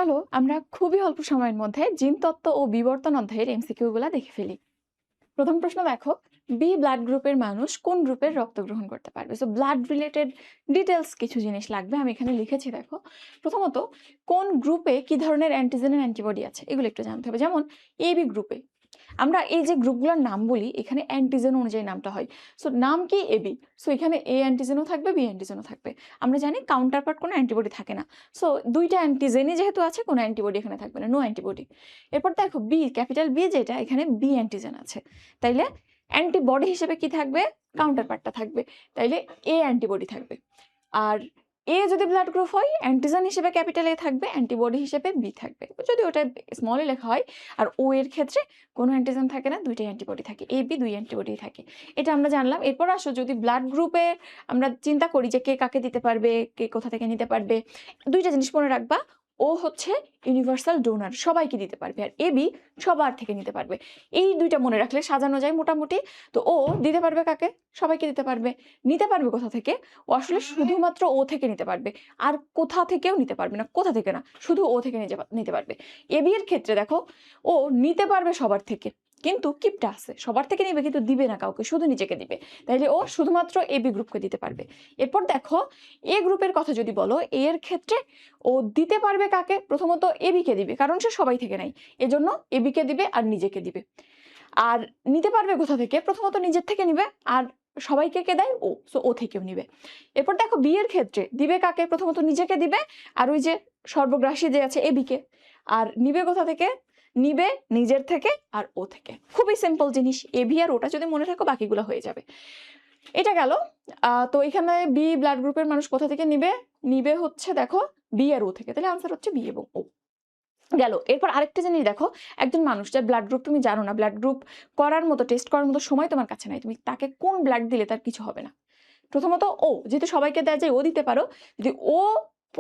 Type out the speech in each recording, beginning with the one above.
চলো আমরা খুবই অল্প সময়ের মধ্যে জিনতত্ত্ব ও বিবর্তন অধ্যায়ের এমসিকিউ গুলা দেখে ফেলি। প্রথম প্রশ্ন দেখো, বি ব্লাড গ্রুপের মানুষ কোন গ্রুপের রক্ত গ্রহণ করতে পারবে? সো ব্লাড রিলেটেড ডিটেলস কিছু জিনিস লাগবে, আমি এখানে লিখেছি। দেখো, প্রথমত কোন গ্রুপে কি ধরনের অ্যান্টিজেন অ্যান্টিবডি আছে এগুলো একটু জানতে হবে। যেমন এবি গ্রুপে আমরা এই যে গ্রুপগুলোর নাম বলি, এখানে অ্যান্টিজেন অনুযায়ী নামটা হয়। সো নাম কি এবি, সো এখানে এ অ্যান্টিজেনও থাকবে, বি অ্যান্টিজেনও থাকবে। আমরা জানি কাউন্টার পার্ট কোনো অ্যান্টিবডি থাকে না, সো দুইটা অ্যান্টিজেনই যেহেতু আছে কোনো অ্যান্টিবডি এখানে থাকবে না, নো অ্যান্টিবডি। এরপর দেখো বি, ক্যাপিটাল বি যেটা, এখানে বি অ্যান্টিজেন আছে, তাইলে অ্যান্টিবডি হিসেবে কি থাকবে? কাউন্টার পার্টটা থাকবে, তাইলে এ অ্যান্টিবডি থাকবে। আর এ যদি ব্লাড গ্রুপ হয়, অ্যান্টিজেন হিসেবে ক্যাপিটাল এ থাকবে, অ্যান্টিবডি হিসেবে বি থাকবে, যদি ওটা স্মলে লেখা হয়। আর ও এর ক্ষেত্রে কোনো অ্যান্টিজেন থাকে না, দুইটাই অ্যান্টিবডি থাকে, এ বি দুই অ্যান্টিবডি থাকে। এটা আমরা জানলাম। এরপর আসো, যদি ব্লাড গ্রুপে আমরা চিন্তা করি যে কে কাকে দিতে পারবে, কে কোথা থেকে নিতে পারবে, দুইটা জিনিস মনে রাখবা। ও হচ্ছে ইউনিভার্সাল ডোনার, সবাইকে দিতে পারবে, আর এ বি সবার থেকে নিতে পারবে। এই দুইটা মনে রাখলে সাজানো যায় মোটামুটি। তো ও দিতে পারবে কাকে? সবাইকে দিতে পারবে। নিতে পারবে কোথা থেকে? ও আসলে শুধুমাত্র ও থেকে নিতে পারবে, আর কোথা থেকেও নিতে পারবে না, কোথা থেকে না, শুধু ও থেকে নিতে পারবে। এবি এর ক্ষেত্রে দেখো, ও নিতে পারবে সবার থেকে, কিন্তু কিপটা আছে, সবার থেকে নিবে কিন্তু দিবে না কাউকে, শুধু নিজেকে দিবে, তাইলে ও শুধুমাত্র এবি গ্রুপকে দিতে পারবে। এরপর দেখো এ গ্রুপের কথা যদি বলো, এর ক্ষেত্রে ও দিতে পারবে কাকে? প্রথমত এবিকে দিবে, কারণ সে সবাই থেকে নেয়, এজন্য এবিকে দিবে আর নিজেকে দিবে। আর নিতে পারবে কোথা থেকে? প্রথমত নিজের থেকে নিবে, আর সবাইকে কে দেয়? ও, সো ও থেকেও নিবে। এরপর দেখো বি এর ক্ষেত্রে দিবে কাকে? প্রথমত নিজেকে দিবে, আর ওই যে সর্বগ্রাসী যে আছে এবিকে। আর নিবে কোথা থেকে? নিবে নিজের থেকে আর ও থেকে। খুবই সিম্পল জিনিস, এবি আর ওটা যদি মনে রাখো বাকিগুলো হয়ে যাবে। এটা গেল। তো এখানে বি ব্লাড গ্রুপের মানুষ কোথা থেকে নিবে? নিবে হচ্ছে দেখো বি আর ও থেকে, তাহলে আনসার হচ্ছে বি এবং ও গেল। এরপর আরেকটা জিনিস দেখো, একজন মানুষ যার ব্লাড গ্রুপ তুমি জানো না, ব্লাড গ্রুপ করার মতো, টেস্ট করার মতো সময় তোমার কাছে নাই, তুমি তাকে কোন ব্লাড দিলে তার কিছু হবে না। প্রথমত ও, যেহেতু সবাইকে দেয় যায়, ও দিতে পারো। যদি ও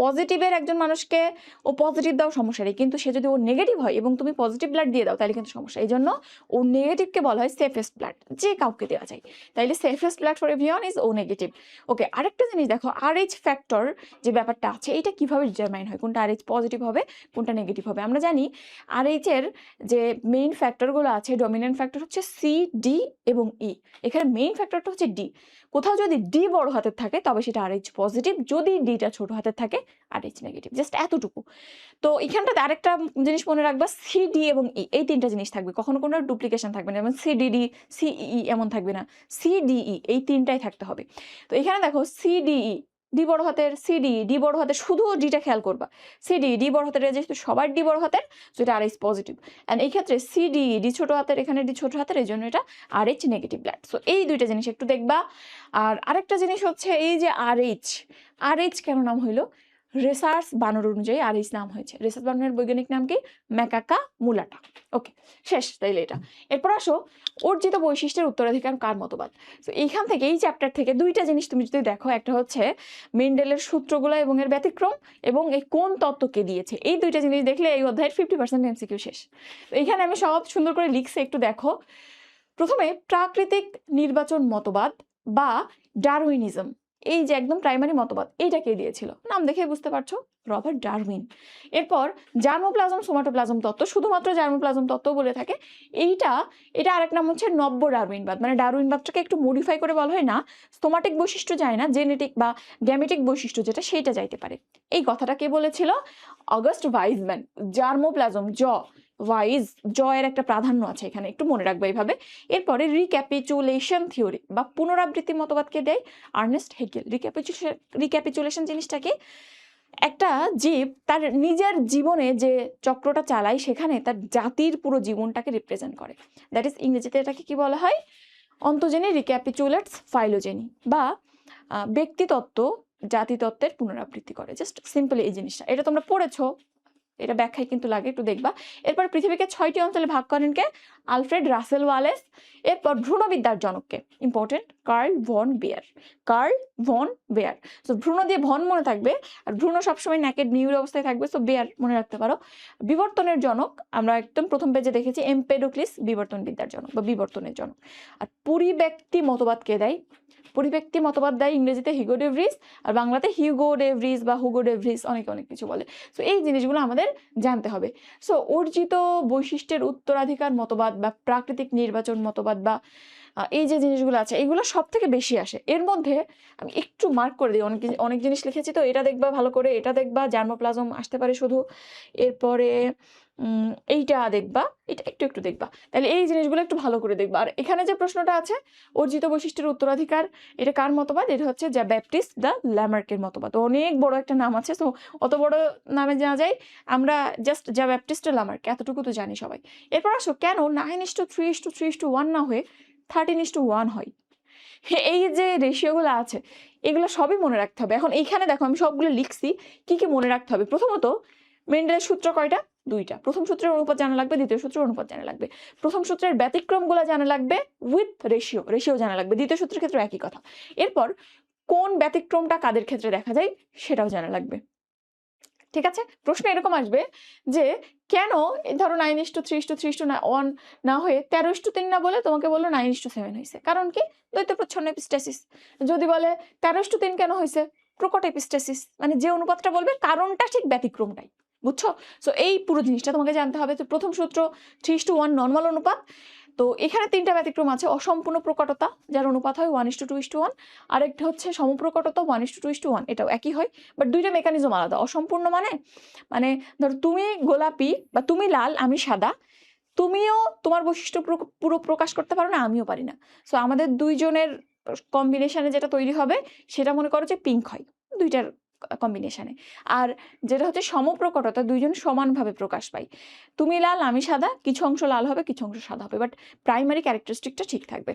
পজিটিভের একজন মানুষকে ও পজিটিভ দাও, সমস্যা নেই, কিন্তু সে যদি ও নেগেটিভ হয় এবং তুমি পজিটিভ ব্লাড দিয়ে দাও, তাহলে কিন্তু সমস্যা। এই জন্য ও নেগেটিভকে বলা হয় সেফেস্ট ব্লাড, যে কাউকে দেওয়া যায়, তাইলে safest blood for everyone is O negative. Okay, আরেকটা জিনিস দেখো, RH ফ্যাক্টর যে ব্যাপারটা আছে, এটা কিভাবে ডিটারমাইন হয়, কোনটা RH পজিটিভ হবে কোনটা নেগেটিভ হবে? আমরা জানি RH এর যে মেইন ফ্যাক্টরগুলো আছে, ডমিনেন্ট ফ্যাক্টর হচ্ছে সি, ডি এবং ই। এখানে মেইন ফ্যাক্টরটা হচ্ছে ডি। কোথাও যদি ডি বড় হাতের থাকে তবে সেটা RH পজিটিভ, যদি ডিটা ছোট হাতের থাকে RH নেগেটিভ, জাস্ট এতটুকু। তো এখানটাতে আরেকটা জিনিস মনে রাখবা, সিডি এবং ই, এই তিনটা জিনিস থাকবে, কখনো কোনো ডুপ্লিকেশন থাকবে না, যেমন সিডিডি, সিই এমন থাকবে না, সিডিই এই তিনটাই থাকতে হবে। তো এখানে দেখো সিডিই, ডি বড় হাতের, সিডি ডি বড় হাতের, শুধু ডিটা খেয়াল করবা, সিডি ডি বড় হাতের, যেহেতু সবার ডি বড় হাতের, তো এটা RH পজিটিভ। অ্যান্ড এই ক্ষেত্রে সিডি ডি ছোট হাতের, এখানে ডি ছোট হাতের, এই জন্য এটা RH নেগেটিভ ব্লাড। সো এই দুইটা জিনিস একটু দেখবা। আর আরেকটা জিনিস হচ্ছে, এই যে RH কেন নাম হইলো? রিসার্চ বানর অনুযায়ী RH নাম হয়েছে। রিসার্চ বানরের বৈজ্ঞানিক নাম কি? ম্যাকাকা মুলাটা। ওকে, শেষ তাইলে এটা। এরপর আসো, অর্জিত বৈশিষ্ট্যের উত্তরাধিকার কার মতবাদ। তো এইখান থেকে, এই চ্যাপ্টার থেকে দুইটা জিনিস তুমি যদি দেখো, একটা হচ্ছে মেন্ডেলের সূত্রগুলো এবং এর ব্যতিক্রম, এবং এই কোন তত্ত্বকে দিয়েছে, এই দুইটা জিনিস দেখলে এই অধ্যায়ের 50% MCQ শেষ। তো এইখানে আমি সব সুন্দর করে লিখছি, একটু দেখো। প্রথমে প্রাকৃতিক নির্বাচন মতবাদ বা ডারউইনিজম, এই যে একদম প্রাইমারি মতবাদ, এইটাকে দিয়েছিল, নাম দেখে বুঝতে পারছো, রবার্ট ডারউইন। এরপর জার্মোপ্লাজম সোমাটোপ্লাজম তত্ত্ব, শুধুমাত্র জার্মোপ্লাজম তত্ত্ব বলে থাকে। এটা আরেক নাম হচ্ছে নব্য ডারউইনবাদ, মানে ডারউইনবাদটাকে একটু মডিফাই করে বলা হয়, না স্তোমাটিক বৈশিষ্ট্য যায় না, জেনেটিক বা গ্যামেটিক বৈশিষ্ট্য যেটা, সেইটা যাইতে পারে। এই কথাটা কে বলেছিল? অগাস্ট ভাইজম্যান। জার্মোপ্লাজম ওয়াইজ, জয়ের একটা প্রাধান্য আছে এখানে, একটু মনে রাখবে এইভাবে। এরপরে রিক্যাপিচুলেশন থিওরি বা পুনরাবৃত্তি মতবাদকে দেয় আর্নেস্ট হেগেল। রিক্যাপিচুলেশন জিনিসটা কি? একটা জীব তার নিজের জীবনে যে চক্রটা চালায়, সেখানে তার জাতির পুরো জীবনটাকে রিপ্রেজেন্ট করে। দ্যাট ইজ, ইংরেজিতে এটাকে কি বলা হয়? অন্তজেনি রিক্যাপিচুলেটস ফাইলোজেনি, বা ব্যক্তিতত্ত্ব জাতিতত্ত্বের পুনরাবৃত্তি করে। জাস্ট সিম্পলি এই জিনিসটা, এটা তোমরা পড়েছো, এটা ব্যাখ্যায় কিন্তু লাগে, একটু দেখবা। এরপর পৃথিবীকে 6টি অঞ্চলে ভাগ করেন কে? Alfred Russel Wallace. এরপর ভ্রূণবিদ্যার জনককে, important, Karl von Baer. Karl von Baer. So ভ্রূণ দিয়ে ভন মনে থাকবে, আর ভ্রূণ সবসময় ন্যাকেড নিউড অবস্থায় থাকবে, সো বেয়ার মনে রাখতে পারো। বিবর্তনের জনক আমরা একদম প্রথম পেজে দেখেছি এম্পেডোক্লিস, বিবর্তন বিদ্যার জনক বা বিবর্তনের জনক। আর পরিব্যক্তি মতবাদ কে দেয়? পরিব্যক্তি মতবাদ দেয় ইংরেজিতে হিগো ডে ভ্রিস, আর বাংলাতে হিউগো ডে ভ্রিস বা হুগো ডে ভ্রিস, অনেক অনেক কিছু বলে। সো এই জিনিসগুলো আমাদের জানতে হবে। সো অর্জিত বৈশিষ্ট্যের উত্তরাধিকার মতবাদ বা প্রাকৃতিক নির্বাচন মতবাদ বা এই যে জিনিসগুলো আছে, এগুলো সব থেকে বেশি আসে। এর মধ্যে আমি একটু মার্ক করে দিই, অনেক জিনিস লিখেছি, তো এটা দেখবা ভালো করে, এটা দেখবা জার্মোপ্লাজম আসতে পারে শুধু, এরপরে এইটা দেখবা, এটা একটু একটু দেখবা, তাহলে এই জিনিসগুলো একটু ভালো করে দেখবা। আর এখানে যে প্রশ্নটা আছে অর্জিত বৈশিষ্ট্যের উত্তরাধিকার, এটা কার মতবাদ? এটা হচ্ছে দ্য ব্যাপটিস্ট দ্য ল্যামার্কের মতবাদ। অনেক বড় একটা নাম আছে, তো অত বড় নামে জানা যায়, আমরা জাস্ট দ্য ব্যাপটিস্ট ল্যামার্ক এতটুকু তো জানি সবাই। এরপর আসো কেন 9:3:3:1 না হয়ে 13:1 হয়? এই যে রেশিওগুলো আছে, এগুলো সবই মনে রাখতে হবে। এখন এইখানে দেখো আমি সবগুলো লিখছি, কি কি মনে রাখতে হবে। প্রথমত মেন্ডেলের সূত্র কয়টা? 2টা। প্রথম সূত্রের অনুপাত জানা লাগবে, দ্বিতীয় সূত্রের অনুপাত জানা লাগবে। প্রথম সূত্রের ব্যতিক্রমগুলো জানা লাগবে উইথ রেশিও জানা লাগবে, দ্বিতীয় সূত্রের ক্ষেত্রে একই কথা। এরপর কোন ব্যতিক্রমটা কাদের ক্ষেত্রে দেখা যায় সেটাও জানা লাগবে। ঠিক আছে, প্রশ্ন এরকম আসবে যে কেন ধরো 9:3:3:1 না হয়ে 13:3 না বলে তোমাকে বললো 9:7 হয়েছে, কারণ কি? দ্বৈত প্রচ্ছন্ন এপিস্টেসিস। যদি বলে 13:3 কেন হয়েছে? প্রকট এপিস্টেসিস। মানে যে অনুপাতটা বলবে কারণটা ঠিক ব্যতিক্রমটাই, বুঝছো? সো এই পুরো জিনিসটা তোমাকে জানতে হবে। তো প্রথম সূত্র 3:1 নর্মাল অনুপাত। তো এখানে 3টা ব্যতিক্রম আছে। অসম্পূর্ণ প্রকটতা, যার অনুপাত হয় 1:2:1। আরেকটা হচ্ছে সমপ্রকটতা 1:2:1, এটাও একই হয়, বাট 2টা মেকানিজম আলাদা। অসম্পূর্ণ মানে ধরো তুমি গোলাপি বা তুমি লাল আমি সাদা, তুমিও তোমার বৈশিষ্ট্য পুরো প্রকাশ করতে পারো না, আমিও পারি না। সো আমাদের দুইজনের কম্বিনেশনে যেটা তৈরি হবে সেটা মনে করো যে পিঙ্ক হয়, 2টার কম্বিনেশনে। আর যেটা হচ্ছে সমপ্রকটতা, দুইজন সমানভাবে প্রকাশ পায়। তুমি লাল আমি সাদা, কিছু অংশ লাল হবে কিছু অংশ সাদা হবে, বাট প্রাইমারি ক্যারেক্টারিস্টিকটা ঠিক থাকবে।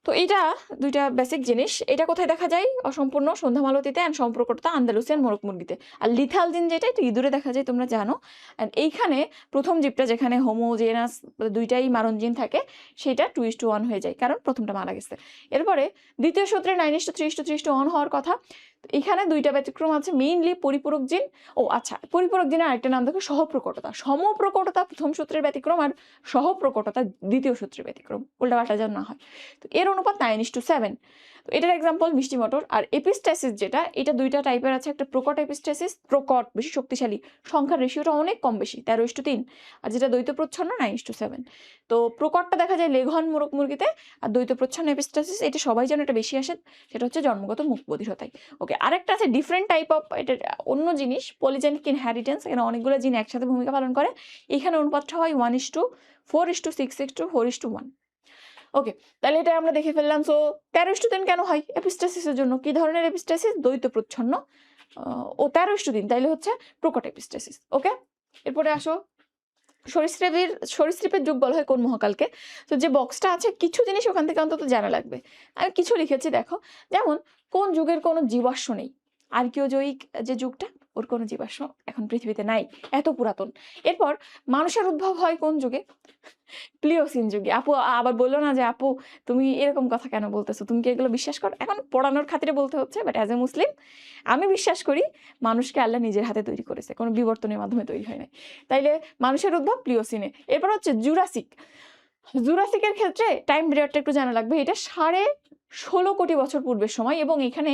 তো এটা 2টা বেসিক জিনিস। এটা কোথায় দেখা যায়? অসম্পূর্ণ সন্ধ্যামালতিতে, অ্যান্ড সম্প্রকটতা আন্দালুসিয়ান মোরগ মুরগিতে। আর লিথাল জিন যেটা, এটা ইঁদুরে দেখা যায়, তোমরা জানো। অ্যান্ড এইখানে প্রথম জীবটা যেখানে হোমোজেনাস 2টাই মারণ জিন থাকে, সেটা 2:1 হয়ে যায়, কারণ প্রথমটা মারা গেছে। এরপরে দ্বিতীয় সূত্রে 9:3:3:1 হওয়ার কথা। এখানে 2টা ব্যতিক্রম আছে, মেইনলি পরিপূরক জিন। ও আচ্ছা, পরিপূরক জিনের আরেকটা নাম দেখো সহপ্রকটতা। সমপ্রকটতা প্রথম সূত্রের ব্যতিক্রম, আর সহপ্রকটতা দ্বিতীয় সূত্রের ব্যতিক্রম, উল্টাপাল্টা যেন না হয়। তো এর অনুপাত 9:7। তো এটার এক্সাম্পল মিষ্টি মটর। আর এপিস্টেসিস যেটা, এটা 2টা টাইপের আছে। একটা প্রকট এপিস্টেসিস, প্রকট বেশি শক্তিশালী, সংখ্যার রেশিওটা অনেক কম বেশি, 13:3। আর যেটা দ্বৈত প্রচ্ছন্ন 9:7। তো প্রকটটা দেখা যায় লেঘন মোরগ মুরগিতে, আর দ্বৈত প্রচ্ছন্ন এপিস্টেসিস এটা সবাই জানে, এটা বেশি আসে, সেটা হচ্ছে জন্মগত মুখ বধিরতায়। ওকে, আরেকটা আছে ডিফারেন্ট টাইপ অফ, এটা অন্য জিনিস, পলিজেনিক ইনহেরিটেন্স। এখানে অনেকগুলো জিন একসাথে ভূমিকা পালন করে। এখানে অনুপাতটা হয় 1:4:6:4:1। ওকে, তাহলে এটা আমরা দেখে ফেললাম। সো 13:3 কেন হয়? এপিস্টেসিসের জন্য। কি ধরনের এপিস্টেসিস? দ্বৈত প্রচ্ছন্ন ও 13:3, তাইলে হচ্ছে প্রকট এপিস্টেসিস। ওকে, এরপরে আসো সরীসৃপের যুগ বলা হয় কোন মহাকালকে? তো যে বক্সটা আছে কিছু জিনিস ওখান থেকে অন্তত জানা লাগবে। আমি কিছু লিখেছি দেখো, যেমন কোন যুগের কোনো জীবাশ্ম নেই? আর্কিওজয়িক যে যুগটা, ওর কোনো জীবাশ্ম এখন পৃথিবীতে নাই, এত পুরাতন। এরপর মানুষের উদ্ভব হয় কোন যুগে? প্লিওসিন যুগে। আপু আবার বললো না যে আপু তুমি এরকম কথা কেন বলতেছো, তুমি কি এগুলো বিশ্বাস করো? এখন পড়ানোর খাতিরে বলতে হচ্ছে, বাট অ্যাজ এ মুসলিম আমি বিশ্বাস করি মানুষকে আল্লাহ নিজের হাতে তৈরি করেছে, কোনো বিবর্তনের মাধ্যমে তৈরি হয় নাই। তাইলে মানুষের উদ্ভব প্লিওসিনে। এরপর হচ্ছে জুরাসিকের ক্ষেত্রে টাইম পিরিয়ডটা একটু জানা লাগবে। এটা 16.5 কোটি বছর পূর্বের সময়, এবং এখানে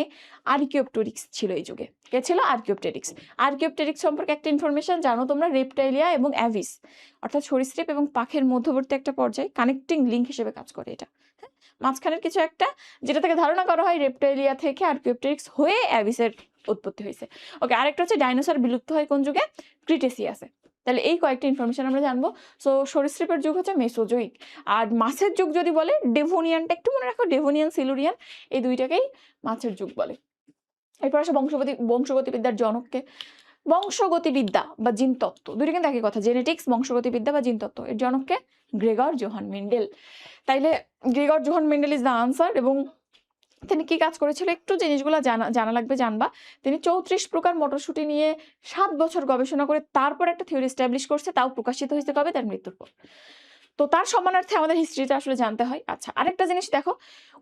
আর্কিওপটেরিক্স ছিল এই যুগে। কে ছিল? আর্কিওপটেরিক্স সম্পর্কে একটা ইনফরমেশন জানো তোমরা, রেপটাইলিয়া এবং অ্যাভিস, অর্থাৎ সরীসৃপ এবং পাখির মধ্যবর্তী একটা পর্যায়ে কানেক্টিং লিঙ্ক হিসেবে কাজ করে এটা। হ্যাঁ, মাঝখানের কিছু একটা, যেটা থেকে ধারণা করা হয় রেপটাইলিয়া থেকে আর্কিওপটেরিক্স হয়ে অ্যাভিসের উৎপত্তি হয়েছে। ওকে, আরেকটা হচ্ছে ডাইনোসর বিলুপ্ত হয় কোন যুগে? ক্রিটেসিয়াসে। তাহলে এই কয়েকটা ইনফরমেশন আমরা জানবো। সো সরীসৃপের যুগ হচ্ছে মেসোজোইক। আর মাছের যুগ যদি বলে ডেভোনিয়ানটা একটু মনে রাখো, ডেভোনিয়ান সিলুরিয়ান, এই 2টাকেই মাছের যুগ বলে। এরপর আসে বংশগতিবিদ্যার জনককে। বংশগতিবিদ্যা বা জিনতত্ত্ব, 2টা কিন্তু একই কথা, জেনেটিক্স, বংশগতিবিদ্যা বা জিনতত্ত্ব, এর জনককে গ্রেগর জোহান মেন্ডেল। তাইলে Gregor Johann Mendel is the answer. এবং তিনি কি কাজ করেছিল একটু জিনিসগুলো জানা লাগবে, জানবা। তিনি 34 প্রকার মটরশুঁটি নিয়ে 7 বছর গবেষণা করে তারপর একটা থিওরি এস্টাবলিশ করছে, তাও প্রকাশিত হয়েছে কবে? তার মৃত্যুর পর। তো তার সম্মানার্থে আমাদের হিস্ট্রিটা আসলে জানতে হয়। আচ্ছা, আরেকটা জিনিস দেখো,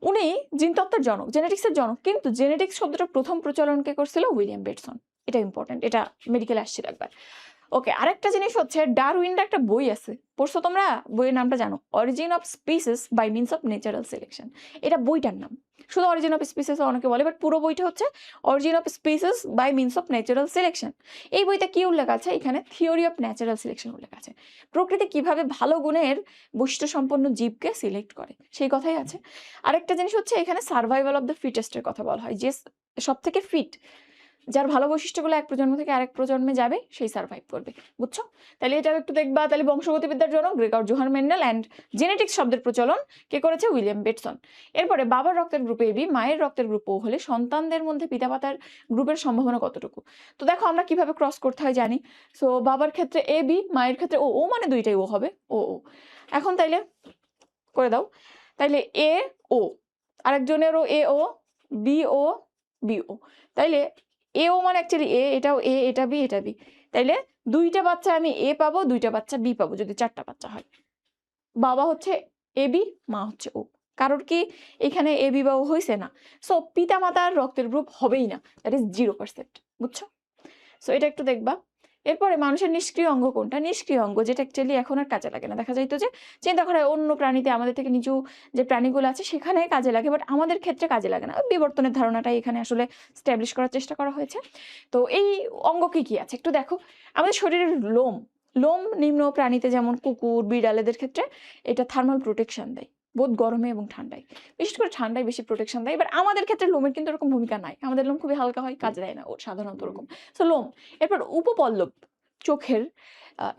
উনি জিনতত্ত্বের জনক, জেনেটিক্সের জনক, কিন্তু জেনেটিক্স শব্দটা প্রথম প্রচলন কে করছিল? উইলিয়াম বেটসন। এটা ইম্পর্টেন্ট, এটা মেডিকেলে আসছিল একবার। ওকে, আরেকটা জিনিস হচ্ছে ডারউইনের একটা বই আছে, পড়ছো তোমরা? বইয়ের নামটা জানো? Origin of species by means of natural selection. এটা বইটার নাম। শুধু অরিজিন অফ স্পিসিস অনেকে বলে, বাট পুরো বইটা হচ্ছে origin of species by means of natural selection. এই বইতে কি উল্লেখ আছে? এখানে থিওরি অফ ন্যাচারাল সিলেকশন উল্লেখ আছে। প্রকৃতি কিভাবে ভালো গুণের বৈশিষ্ট্য সম্পন্ন জীবকে সিলেক্ট করে সেই কথাই আছে। আরেকটা জিনিস হচ্ছে এখানে সার্ভাইভাল অফ দ্য ফিটেস্টের কথা বলা হয়, যে সব থেকে ফিট, যার ভালো বৈশিষ্ট্যগুলো এক প্রজন্ম থেকে আরেক প্রজন্মে যাবে, সেই সার্ভাইভ করবে। বুঝছো? তাহলে এটা একটু দেখবা। তাহলে বংশগতিবিদ্যার জন্য Gregor Johann Mendel, and genetics শব্দের প্রচলন কে করেছে? William Bateson. এরপরে বাবার রক্তের গ্রুপ এবি, মায়ের রক্তের গ্রুপ ও হলে সন্তানদের মধ্যে পিতামাতার গ্রুপের সম্ভাবনা কতটুকু? তো দেখো আমরা কিভাবে ক্রস করতে হয় জানি। সো বাবার ক্ষেত্রে এ বি, মায়ের ক্ষেত্রে ও, ও মানে দুইটাই ও হবে, ও ও। এখন তাইলে করে দাও। তাইলে এ ও, আরেকজনেরও এ ও, বি ও, বি ও। তাইলে এ ও মানে অ্যাকচুয়ালি এ, এটাও এ, এটা বি, এটা বি। তাইলে দুইটা বাচ্চা আমি এ পাবো, দুইটা বাচ্চা বি পাবো যদি চারটা বাচ্চা হয়। বাবা হচ্ছে এ বি, মা হচ্ছে ও। কারোর কি এখানে এ বি বা ও হয়েছে না? সো পিতা মাতার রক্তের গ্রুপ হবেই না, দ্যাট ইজ 0%। বুঝছো? সো এটা একটু দেখবা। এরপরে মানুষের নিষ্ক্রিয় অঙ্গ কোনটা? নিষ্ক্রিয় অঙ্গ যেটা অ্যাকচুয়ালি এখন আর কাজে লাগে না। দেখা যাইতো যে চিন্তা করা হয় অন্য প্রাণীতে, আমাদের থেকে নিচু যে প্রাণীগুলো আছে সেখানে কাজে লাগে, বাট আমাদের ক্ষেত্রে কাজে লাগে না। বিবর্তনের ধারণাটাই এখানে আসলে স্ট্যাবলিশ করার চেষ্টা করা হয়েছে। তো এই অঙ্গ কি কি আছে একটু দেখো। আমাদের শরীরের লোম, লোম নিম্ন প্রাণীতে যেমন কুকুর, বিড়াল, এদের ক্ষেত্রে এটা থার্মাল প্রোটেকশন দেয়, বোধ গরমে এবং ঠান্ডায়। বিশেষ করে ঠান্ডায় বেশি প্রোটেকশন দেয়। এবার আমাদের ক্ষেত্রে লোমের কিন্তু এরকম ভূমিকা নাই, আমাদের লোম খুবই হালকা হয়, কাজে দেয় না ও সাধারণত ওরকম। সো লোম। এরপর উপপল্লব, চোখের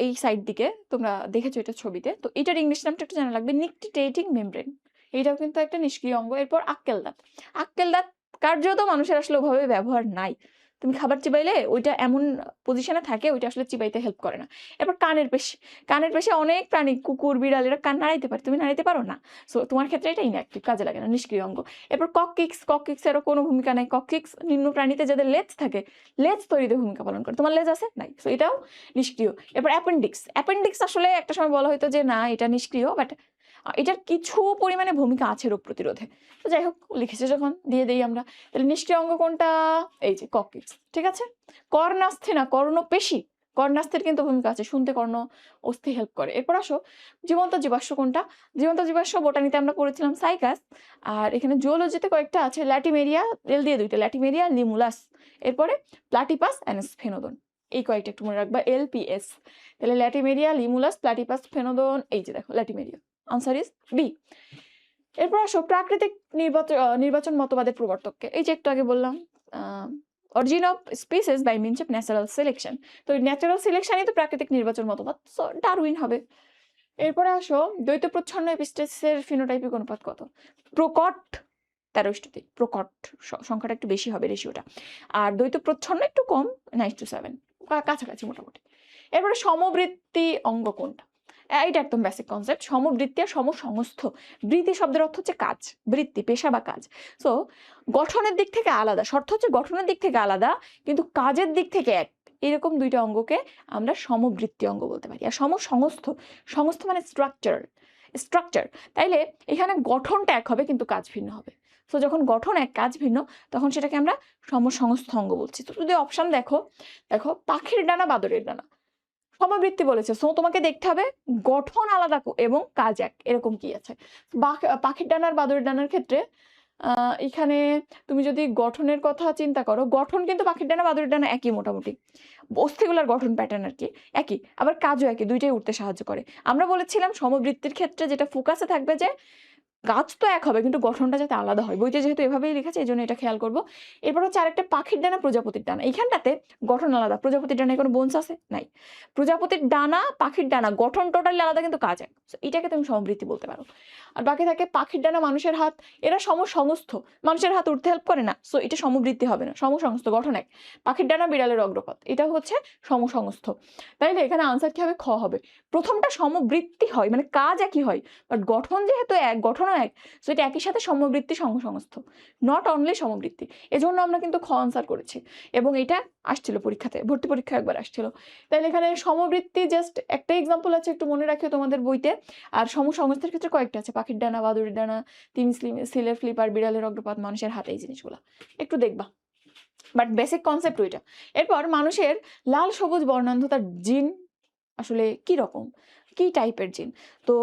এই সাইড দিকে তোমরা দেখেছো এটা ছবিতে, তো এটার ইংলিশ নামটা একটু জানা লাগবে, নিকটিটেটিং মেমব্রেন। এটাও কিন্তু একটা নিষ্ক্রিয় অঙ্গ। এরপর আক্কেল দাঁত। আক্কেল দাঁত কার্যত মানুষের আসলে ওভাবে ব্যবহার নাই। তুমি খাবার চিবাইলে ওইটা এমন পজিশনে থাকে, ওইটা আসলে চিবাইতে হেল্প করে না। এরপর কানের পেশি। কানের পেশি অনেক প্রাণী, কুকুর, বিড়াল, এরা কান নাড়াইতে পারে, তুমি নাড়াইতে পারো না। সো তোমার ক্ষেত্রে এটা ইনঅ্যাক্টিভ, কাজে লাগে না, নিষ্ক্রিয় অঙ্গ। এরপর কককিক্স, কককিক্সেরও কোনো ভূমিকা নাই। কককিক্স নিম্ন প্রাণীতে যাদের লেজ থাকে, লেজ তৈরিতে ভূমিকা পালন করে। তোমার লেজ আছে? নাই। সো এটাও নিষ্ক্রিয়। এরপর অ্যাপেন্ডিক্স। অ্যাপেন্ডিক্স আসলে একটা সময় বলা হতো যে না এটা নিষ্ক্রিয়, বাট এটার কিছু পরিমাণে ভূমিকা আছে রোগ প্রতিরোধে। তো যাই হোক, লিখেছে যখন দিয়ে দেই আমরা। তাহলে নিষ্ক্রিয় অঙ্গ কোনটা? এই যে কককিক্স। ঠিক আছে। কর্ণাস্থি না, কর্ণপেশি। কর্ণাস্থির কিন্তু ভূমিকা আছে, শুনতে কর্ণ অস্থি হেল্প করে। এরপর আসো জীবন্ত জীবাশ্ম কোনটা? জীবন্ত জীবাশ্ম বোটানিতে আমরা পড়েছিলাম সাইকাস, আর এখানে জুওলজিতে কয়েকটা আছে, ল্যাটিমেরিয়া, এল দিয়ে দুইটা, ল্যাটিমেরিয়া, লিমুলাস, এরপরে প্লাটিপাস অ্যান্ড স্ফেনোদন। এই কয়েকটা একটু মনে রাখবা, LPS। তাহলে ল্যাটিমেরিয়া, লিমুলাস, প্লাটিপাস, স্ফেনোদন। এই যে দেখো ল্যাটিমেরিয়া, আনসার ইজ বি। এরপর আসো প্রাকৃতিক নির্বাচন মতবাদের প্রবর্তককে। এই যে একটু আগে বললাম, origin of species by means of natural selection. তো ন্যাচারাল সিলেকশনই তো প্রাকৃতিক নির্বাচন মতবাদ, সো ডারউইন হবে। এরপরে আসো দ্বৈত প্রচ্ছন্ন এপিস্টেসিসের ফিনোটাইপিক অনুপাত কত? প্রকট 13:3। প্রকট সংখ্যাটা একটু বেশি হবে, রেশিওটা। আর দ্বৈত প্রচ্ছন্ন একটু কম, 9:7, কাছাকাছি মোটামুটি। এরপরে সমবৃত্তি অঙ্গ কোনটা? এটা একদম বেসিক কনসেপ্ট। সমবৃত্তি আর সমসংস্থ। বৃত্তি শব্দের অর্থ হচ্ছে কাজ, বৃত্তি, পেশা বা কাজ। সো গঠনের দিক থেকে আলাদা, শর্ত হচ্ছে গঠনের দিক থেকে আলাদা কিন্তু কাজের দিক থেকে এক, এরকম দুইটা অঙ্গকে আমরা সমবৃত্তি অঙ্গ বলতে পারি। আর সমসংস্থ, সংস্থ মানে স্ট্রাকচার, স্ট্রাকচার। তাইলে এখানে গঠনটা এক হবে কিন্তু কাজ ভিন্ন হবে। সো যখন গঠন এক, কাজ ভিন্ন, তখন সেটাকে আমরা সমসংস্থ অঙ্গ বলছি। তো যদি অপশন দেখো, দেখো পাখির ডানা, বাদরের ডানা, সমবৃত্তি বলেছে। সো তোমাকে দেখতে হবে গঠন আলাদা এবং কাজ এক, এরকম কি আছে। পাখির ডানার বাদরের ডানার ক্ষেত্রে এখানে তুমি যদি গঠনের কথা চিন্তা করো, গঠন কিন্তু পাখির ডানা বাদরের ডানা একই মোটামুটি, অস্থিগুলার গঠন প্যাটার্ন আর কি একই, আবার কাজও একই, দুইটাই উঠতে সাহায্য করে। আমরা বলেছিলাম সমবৃত্তির ক্ষেত্রে যেটা ফোকাসে থাকবে যে কাজ তো এক হবে কিন্তু গঠনটা যাতে আলাদা হয়, বইতে যেহেতু এভাবেই লিখেছে এই জন্য এটা খেয়াল করবো। এরপর হচ্ছে আরেকটা পাখির ডানা, প্রজাপতির ডানা। এইখানটাতে গঠন আলাদা, প্রজাপতির ডানায় কোনো বোনস আছে? নাই। প্রজাপতির ডানা, পাখির ডানা, গঠন টোটালি আলাদা কিন্তু কাজ এক, এটাকে তুমি সমবৃত্তি বলতে পারো। আর বাকি থাকে পাখির ডানা, মানুষের হাত, এরা সমসংস্থ, মানুষের হাত উঠতে হেল্প করে না, সো এটা সমবৃত্তি হবে না, সমসংস্থ, গঠন এক। পাখির ডানা, বিড়ালের অগ্রপথ, এটা হচ্ছে সমসংস্থ। তাইলে এখানে আনসার কি হবে? খ হবে। প্রথমটা সমবৃত্তি হয় মানে কাজ একই হয়, বাট গঠন যেহেতু এক, গঠন উপাদানও এক, সো এটা একই সাথে সমবৃত্তি সংঘ-সংস্থ, নট অনলি সমবৃত্তি। এজন্য আমরা কিন্তু খ আনসার করেছি এবং এটা আসছিল পরীক্ষাতে, ভর্তি পরীক্ষা একবার আসছিল। তাহলে এখানে সমবৃত্তি জাস্ট একটা এক্সাম্পল আছে, একটু মনে রাখিও তোমাদের বইতে। আর সমসংস্থার ক্ষেত্রে কয়েকটা আছে, পাখির ডানা, বাদুড়ের ডানা, সিলের ফ্লিপার, বিড়ালের অগ্রপাত, মানুষের হাতে, এই জিনিসগুলো একটু দেখবা, বাট বেসিক কনসেপ্ট ওইটা। এরপর মানুষের লাল সবুজ বর্ণান্ধতার জিন আসলে কি রকম, কি টাইপের জিন? তো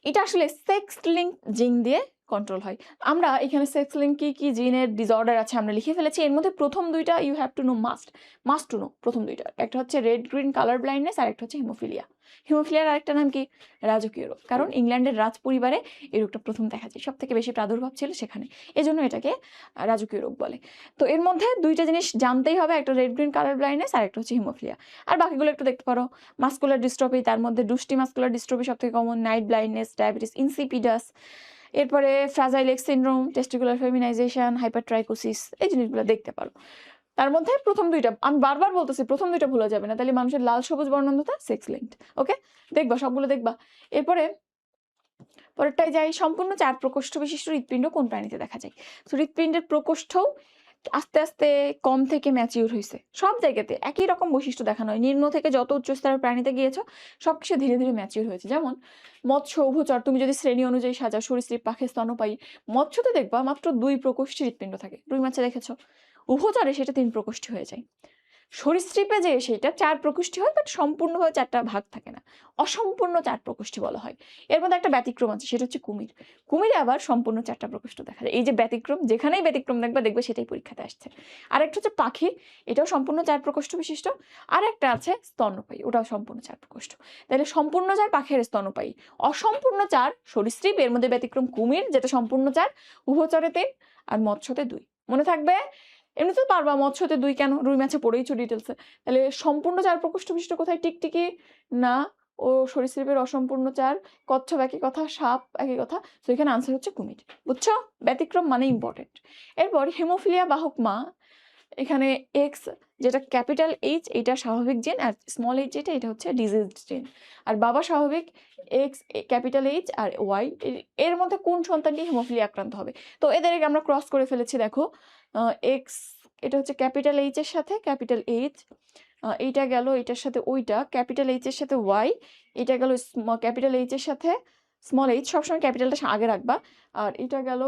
এটা আসলে সেক্স লিঙ্ক জিন দিয়ে কন্ট্রোল হয়। আমরা এখানে সেক্স লিঙ্ক কি কি জিনের ডিসঅর্ডার আছে আমরা লিখে ফেলেছি। এর মধ্যে প্রথম দুইটা you have to know, must to know. প্রথম দুইটা, একটা হচ্ছে রেড গ্রিন কালার ব্লাইন্ডনেস আর একটা হচ্ছে হিমোফিলিয়া। হিমোফিলিয়ার আরেকটা নাম কি? রাজকীয় রোগ। কারণ ইংল্যান্ডের রাজ পরিবারে এই রোগটা প্রথম দেখা যায়, সব থেকে বেশি প্রাদুর্ভাব ছিল সেখানে, এজন্য এটাকে রাজকীয় রোগ বলে। তো এর মধ্যে দুইটা জিনিস জানতেই হবে, একটা রেড গ্রিন কালার ব্লাইন্ডনেস আর একটা হচ্ছে হিমোফিলিয়া। আর বাকিগুলো একটু দেখতে পারো। মাস্কুলার ডিস্ট্রফি, তার মধ্যে ডুস্টি মাস্কুলার ডিস্ট্রফি সব থেকে common, night blindness, diabetes insipidus, এরপরে fragile X syndrome, testicular feminisation, hypertrichosis, এই জিনিসগুলো দেখতে পারো। তার মধ্যে প্রথম দুইটা, আমি বারবার বলতেছি প্রথম দুইটা ভুলে যাবে না, তাহলে মানুষের লাল সবুজ বর্ণান্ধতা সেক্স লিঙ্কড। ওকে, দেখবা সবগুলো দেখবা। এরপরে পরেরটায় যাই, সম্পূর্ণ 4 প্রকোষ্ঠ বিশিষ্ট হৃৎপিণ্ড কোন প্রাণীতে দেখা যায়? তো হৃৎপিণ্ডের প্রকোষ্ঠও আস্তে আস্তে কম থেকে ম্যাচিউর হয়েছে, সব জায়গাতে একই রকম বৈশিষ্ট্য দেখানো হয়। নিম্ন থেকে যত উচ্চ স্তরের প্রাণীতে গিয়েছ সবকিছু ধীরে ধীরে ম্যাচিউর হয়েছে। যেমন মৎস্য, উভচর, তুমি যদি শ্রেণী অনুযায়ী সাজাও, সরীসৃপ, পাখি, স্তন্যপায়ী। মৎস্যতে দেখবা মাত্র 2 প্রকোষ্ঠী হৃৎপিণ্ড থাকে, রুই মাছে দেখেছ। উভচরে সেটা 3 প্রকোষ্ঠী হয়ে যায়। সরীসৃপে যে সেটা 4 প্রকোষ্ঠী হয়, বাট সম্পূর্ণভাবে 4টা ভাগ থাকে না, অসম্পূর্ণ 4 প্রকোষ্ঠী বলা হয়। এর মধ্যে একটা ব্যতিক্রম আছে, সেটা হচ্ছে কুমির। কুমিরে আবার সম্পূর্ণ 4টা প্রকোষ্ঠ দেখা যায়। এই যে ব্যতিক্রম, যেখানেই ব্যতিক্রম দেখবে সেটাই পরীক্ষাতে আসছে। আর একটা হচ্ছে পাখি, এটাও সম্পূর্ণ 4 প্রকোষ্ঠ বিশিষ্ট। আর একটা আছে স্তন্যপায়ী, ওটাও সম্পূর্ণ 4 প্রকোষ্ঠ। তাহলে সম্পূর্ণ 4 পাখি আর স্তন্যপায়ী, অসম্পূর্ণ 4 সরীসৃপ, এর মধ্যে ব্যতিক্রম কুমির যেটা সম্পূর্ণ 4, উভচরে 3 আর মৎস্যতে 2। মনে থাকবে, এমনি তো পারবা, মৎস্যতে 2 কেন, রুই মাছে পড়েইছো ডিটেলসে। তাহলে সম্পূর্ণ 4 প্রকোষ্ঠ বিশিষ্ট কোথায়? টিকটিকি না, ও সরীসৃপের অসম্পূর্ণ 4, কচ্ছপ একই কথা, সাপ একই কথা। তো এখানে আনসার হচ্ছে কুমির। বুঝছো, ব্যতিক্রম মানে ইম্পর্টেন্ট। এরপর হিমোফিলিয়া বাহক মা, এখানে এক্স যেটা ক্যাপিটাল এইচ এটা স্বাভাবিক জিন, আর স্মল এইচ যেটা এটা হচ্ছে ডিজিজড জিন। আর বাবা স্বাভাবিক, x capital H R Y, এর মধ্যে কোন সন্তানটি হিমোফিলিয়া আক্রান্ত হবে? তো এদেরকে আমরা ক্রস করে ফেলেছি, দেখো এক্স এটা হচ্ছে ক্যাপিটাল এইচ এর সাথে ক্যাপিটাল এইচ, এইটা গেল এটার সাথে ওইটা, ক্যাপিটাল এইচ এর সাথে ওয়াই, এটা গেল ক্যাপিটাল এইচ এর সাথে স্মল এইচ, সবসময় ক্যাপিটালটা আগে রাখবা। আর এটা গেল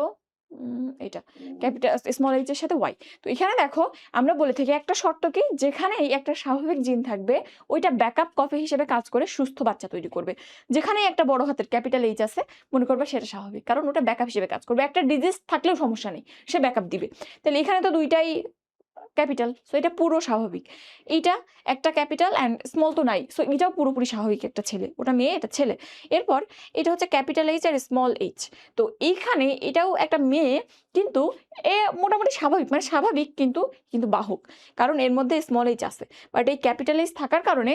এটা ক্যাপিটাল স্মল এইচ এর সাথে ওয়াই। তো এখানে দেখো আমরা বলে থাকি একটা শর্ত কি, যেখানেই একটা স্বাভাবিক জিন থাকবে ওইটা ব্যাকআপ কপি হিসেবে কাজ করে সুস্থ বাচ্চা তৈরি করবে। যেখানেই একটা বড় হাতের ক্যাপিটাল এইচ আছে মনে করবে সেটা স্বাভাবিক, কারণ ওটা ব্যাকআপ হিসেবে কাজ করবে। একটা ডিজিজ থাকলেও সমস্যা নেই, সে ব্যাকআপ দিবে। তাহলে এখানে তো দুইটাই ক্যাপিটাল, সো এটা পুরো স্বাভাবিক। এইটা একটা ক্যাপিটাল অ্যান্ড স্মল তো নাই, সো এটাও পুরোপুরি স্বাভাবিক, একটা ছেলে, ওটা মেয়ে এটা ছেলে। এরপর এটা হচ্ছে capital H R small H, তো এইখানে এটাও একটা মেয়ে, কিন্তু এ মোটামুটি স্বাভাবিক, মানে স্বাভাবিক কিন্তু কিন্তু বাহক, কারণ এর মধ্যে স্মল এইচ আছে। বাট এই ক্যাপিটাল এইচ থাকার কারণে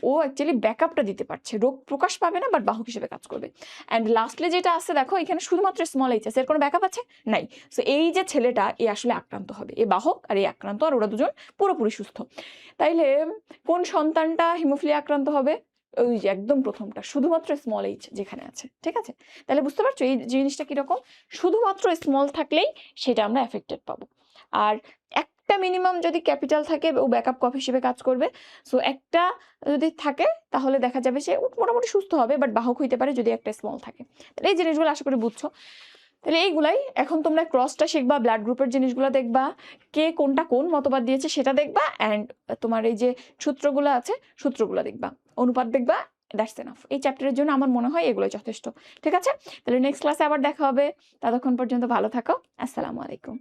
ও অ্যাকচুয়ালি ব্যাকআপটা দিতে পারছে, রোগ প্রকাশ পাবে না, বাট বাহক হিসেবে কাজ করবে। অ্যান্ড লাস্টলি যেটা আছে দেখো এখানে শুধুমাত্র স্মল এইচ আছে, এর কোনো ব্যাকআপ আছে নাই। সো এই যে ছেলেটা এ আসলে আক্রান্ত হবে, এ বাহক আর এ আক্রান্ত, আর ওরা দুজন পুরোপুরি সুস্থ। তাইলে কোন সন্তানটা হিমোফিলিয়া আক্রান্ত হবে? ওই যে একদম প্রথমটা, শুধুমাত্র স্মল এইচ যেখানে আছে। ঠিক আছে, তাহলে বুঝতে পারছো এই জিনিসটা কিরকম, শুধুমাত্র স্মল থাকলেই সেটা আমরা এফেক্টেড পাবো। আর একটা মিনিমাম যদি ক্যাপিটাল থাকে ও ব্যাকআপ কপি হিসেবে কাজ করবে। সো একটা যদি থাকে তাহলে দেখা যাবে সে মোটামুটি সুস্থ হবে, বাট বাহক হইতে পারে যদি একটা স্মল থাকে। তাহলে এই জিনিসগুলো আশা করি বুঝছো। তাহলে এইগুলাই এখন তোমরা ক্রসটা শিখবা, ব্লাড গ্রুপের জিনিসগুলো দেখবা, কে কোনটা কোন মতবাদ দিয়েছে সেটা দেখবা, অ্যান্ড তোমার এই যে সূত্রগুলো আছে সূত্রগুলো দেখবা, অনুপাত দেখবা। দ্যাটস এনাফ এই চ্যাপ্টারের জন্য, আমার মনে হয় এগুলোই যথেষ্ট। ঠিক আছে, তাহলে নেক্সট ক্লাসে আবার দেখা হবে, ততক্ষণ পর্যন্ত ভালো থাকো। আসসালামু আলাইকুম।